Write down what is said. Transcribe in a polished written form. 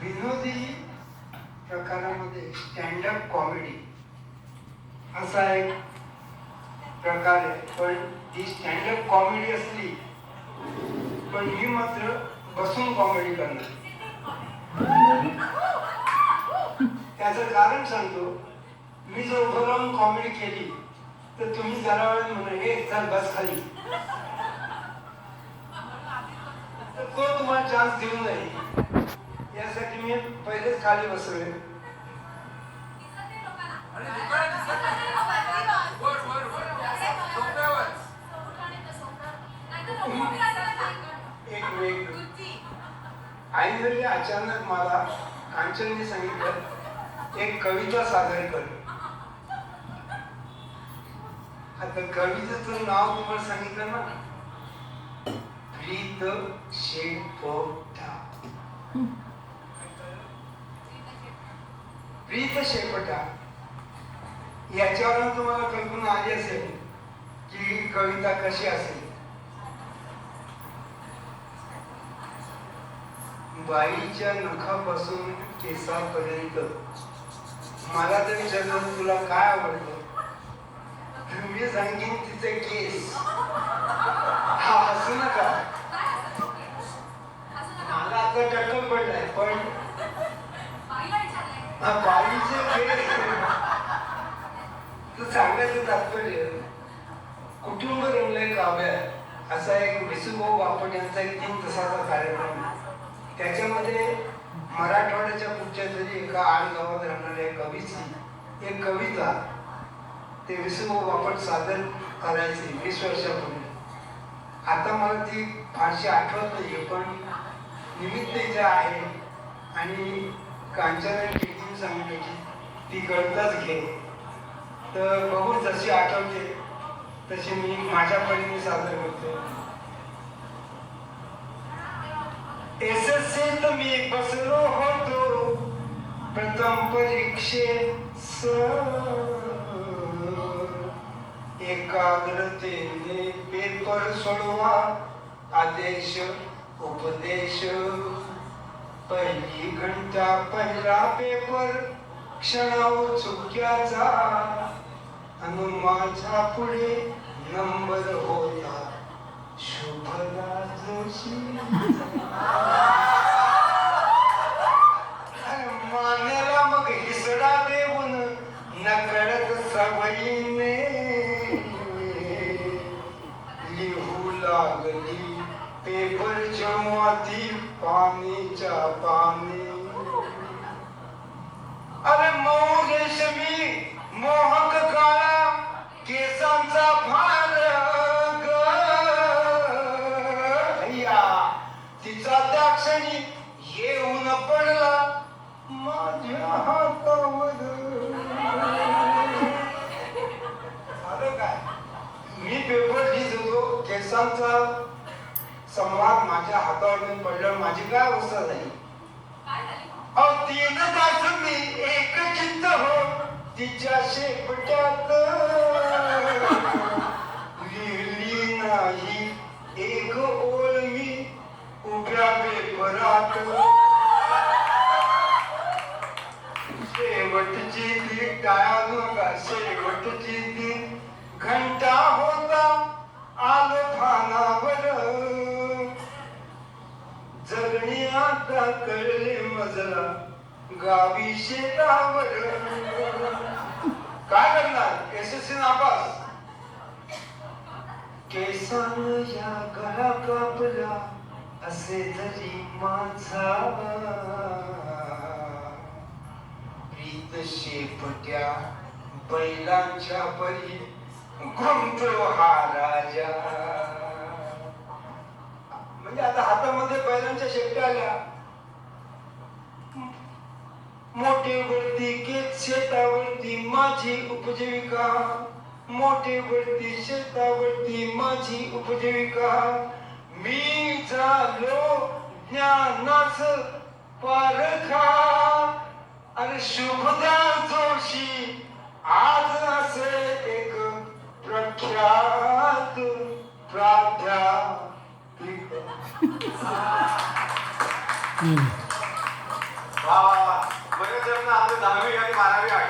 विनोदी प्रकारामध्ये stand up comedy असा एक प्रकार आहे. पण ही स्टँडअप कॉमेडी असली पण मी मात्र बसून कॉमेडी करणार. त्याचं कारण सांगतो. मी जर उभं राहून कॉमेडी केली तर तुम्ही जरा वेळ म्हणा हे चल बस खाली, तर तो तुम्हाला चान्स देऊ नये यासाठी मी पहिलेच खाली बसलोय. आईने अचानक मला कांचनने सांगितलं एक कविता सादर कर. आता कवितेचं नाव तुम्हाला सांगितलं ना, प्रीत शेपटा. प्रीत शेपटा याच्यावर तुम्हाला कल्पना आली असेल की कविता कशी असेल. बाईच्या नखापासून केसापर्यंत मला जर विचारलं तुला काय आवडतं, मी सांगेन तिचे केस. हा हसू नका, मला आता टक्कल पडलाय. पण बाईचे केस तर सांगायचं तात्पर्य कुटुंब रंगलंय काव्यात असा एक विसुभाऊ बापट यांचा एक 3 तासाचा कार्यक्रम. त्याच्यामध्ये मराठवाड्याच्या कुठच्या तरी एका आडगावात राहणाऱ्या कवीची एक कविता ते विसुभाऊ बापट सादर करायचे 20 वर्षापूर्वी. आता मला ती फारशी आठवत नाहीये, पण निमित्त इथे आहे आणि कांचन कीर्तीने सांगितलं की ती कविताच घे. तर बघू जशी आठवते तशी मी माझ्या परीने सादर करतो. एसएससीत मी बसलो होतो प्रथम परीक्षेस. एकाग्रतेने पेपर सोडवा आदेश उपदेश. पहिली घंटा पहिला पेपर क्षणावर चुक्याचा आणि माझ्या पुढे नंबर होता शुभदा जोशी. मानेला मग हिसडा देऊन नकळत सवयीने लिहू लागली पेपरच्या माती पाणीच्या पाणी. अरे मऊ रेशमी मोहक काळा केसांचा भार गया, तिचा त्या क्षणी येऊन पडला माझ्या हातावर. आलं काय, मी पेपर लिहित होतो, केसांचा संवाद माझ्या हातावर पडल्यावर माझी काय अवस्था झाली. 3 तास मी एकचित्त हो तिच्या शेपट्यात. लिहिली नाही एक ओळ मी उभ्या पेपरात. शेवटची ती टाळू नका, शेवटची ती घंटा होता आलो भानावर. जगणी आता कळले मजला गावी शेतावर. काय करणार एसएससी नापास. केसान या गळा कापला असे जरी माझा प्रीत शेपट्या बैलांच्या परी घुमतो हा राजा. म्हणजे आता हातामध्ये बैलांच्या शेपट्या आल्या. मोठे वरती केत शेतावरती माझी उपजीविका. मोठे वरती शेतावरती माझी उपजीविका. मी झालो ज्ञानाच पारखा. अरे शुभदा जोशी आज असे एक प्रख्यात प्राध्यापक. वा वा वा. बरेच जण आपले 10वी आणि 12वी आठवली.